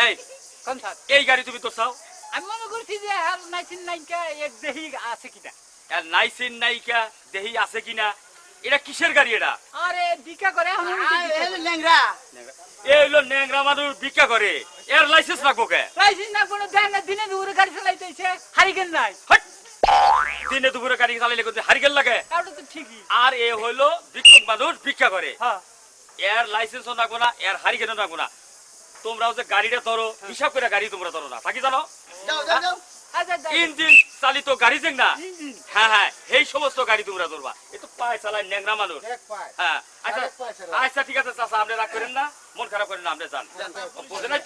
এই কোন স্যার এই গাড়ি তুমি তো চাও আমি মনে করছি যে আর নাইছিন নাইকা এক দেহি আছে কিনা আর নাইসিন নাইকা দেহি আছে কিনা এটা কিসের গাড়ি এটা আরে ভিক্ষা করে এখন ল্যাংরা এই হলো ন্যাংরা মানুষ ভিক্ষা করে এর লাইসেন্স লাগবো কে লাইসেন্স না কোনো দেন না দিনে দুপুরে গাড়ি চালাইতেছে হারিকেন নাই হাট! দিনে দুপুরে গাড়ি চালাইলে কিন্তু হারিকেল লাগে তাহলে তো ঠিকই আর এ হইলো ভিক্ষুক মানুষ ভিক্ষা করে হ্যাঁ এর লাইসেন্সও লাগবো না এর হারিকেনও লাগবো না তোমরাও যে গাড়িটা ধরো হিসাব করে গাড়ি তোমরা ধরো না থাকি জানো যাও যাও যাও আচ্ছা ইঞ্জিন চালিত গাড়ি যেন না ইঞ্জিন হ্যাঁ হ্যাঁ এই সমস্ত গাড়ি তোমরা ধরবা এ তো পায়ে চালায় ন্যাংরা মানুষ এক পায় হ্যাঁ আচ্ছা আরেক পায়ে চালায়। আচ্ছা ঠিক আছে চাচা আপনি রাগ করেন না মন খারাপ করেন না আপনি যান বোঝে না